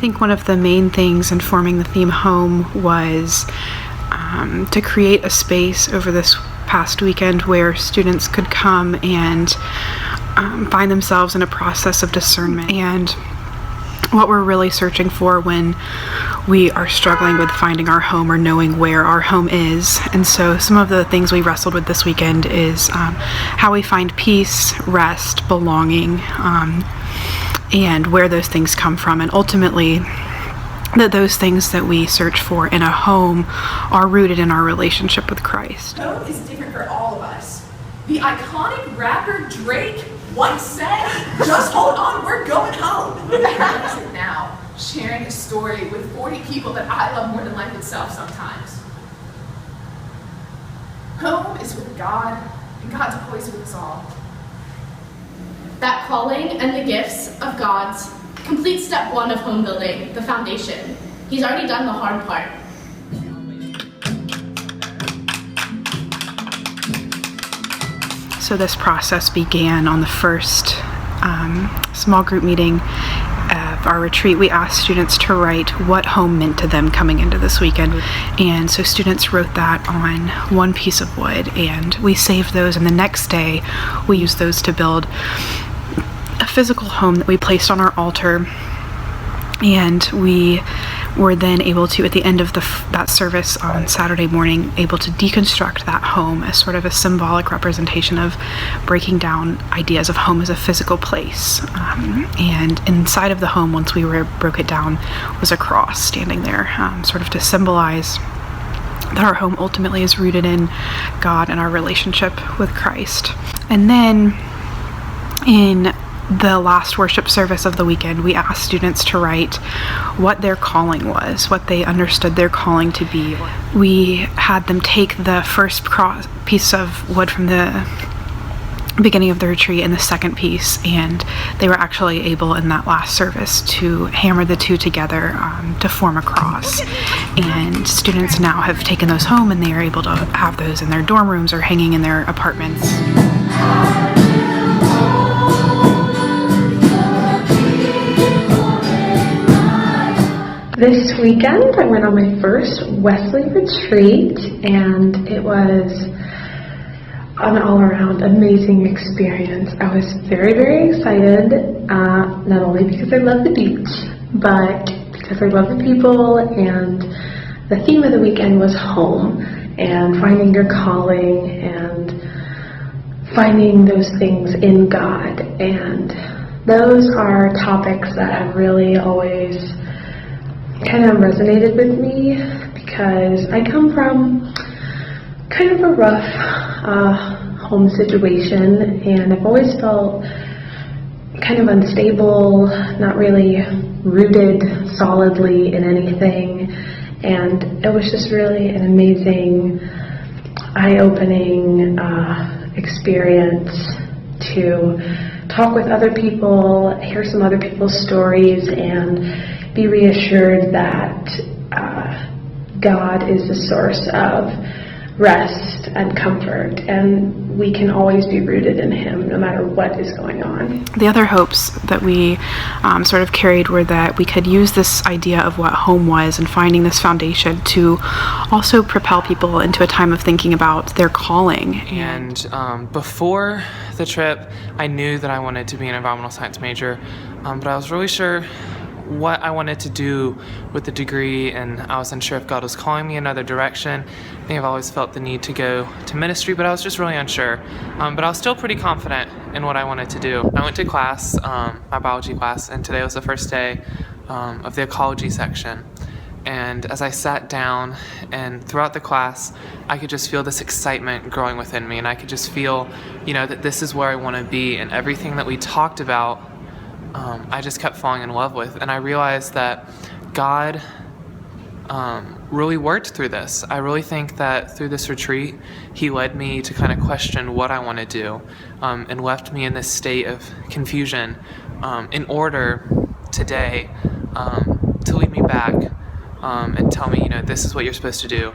think one of the main things in forming the theme home was to create a space over this past weekend where students could come and find themselves in a process of discernment, and what we're really searching for when we are struggling with finding our home or knowing where our home is. And so some of the things we wrestled with this weekend is how we find peace, rest, belonging, and where those things come from, and ultimately that those things that we search for in a home are rooted in our relationship with Christ. Home is different for all of us. The iconic rapper Drake once said, "Just hold on, we're going home." Imagine now sharing a story with 40 people that I love more than life itself sometimes. Home is with God, and God's always with us all. That calling and the gifts of God's complete step one of home building, the foundation. He's already done the hard part. So this process began on the first small group meeting of our retreat. We asked students to write what home meant to them coming into this weekend. And so students wrote that on one piece of wood, and we saved those, and the next day we used those to build a physical home that we placed on our altar. And we were then able to, at the end of that service on Saturday morning, able to deconstruct that home as sort of a symbolic representation of breaking down ideas of home as a physical place. And inside of the home, once we broke it down, was a cross standing there, sort of to symbolize that our home ultimately is rooted in God and our relationship with Christ. And then in the last worship service of the weekend, we asked students to write what their calling was, what they understood their calling to be. We had them take the first piece of wood from the beginning of the retreat and the second piece, and they were actually able in that last service to hammer the two together to form a cross. And students now have taken those home, and they are able to have those in their dorm rooms or hanging in their apartments. This weekend, I went on my first Wesley retreat, and it was an all-around amazing experience. I was very, very excited, not only because I love the beach, but because I love the people, and the theme of the weekend was home, and finding your calling, and finding those things in God. And those are topics that have really always kind of resonated with me, because I come from kind of a rough home situation, and I've always felt kind of unstable, not really rooted solidly in anything. And it was just really an amazing, eye-opening experience to talk with other people, hear some other people's stories, and be reassured that God is the source of rest and comfort, and we can always be rooted in Him no matter what is going on. The other hopes that we sort of carried were that we could use this idea of what home was and finding this foundation to also propel people into a time of thinking about their calling. And before the trip, I knew that I wanted to be an environmental science major, but I was really sure what I wanted to do with the degree, and I was unsure if God was calling me another direction. I think I've always felt the need to go to ministry, but I was just really unsure. But I was still pretty confident in what I wanted to do. I went to class, my biology class, and today was the first day of the ecology section. And as I sat down and throughout the class, I could just feel this excitement growing within me, and I could just feel, that this is where I want to be, and everything that we talked about I just kept falling in love with. And I realized that God really worked through this. I really think that through this retreat, He led me to kind of question what I want to do, and left me in this state of confusion in order today to lead me back and tell me, this is what you're supposed to do.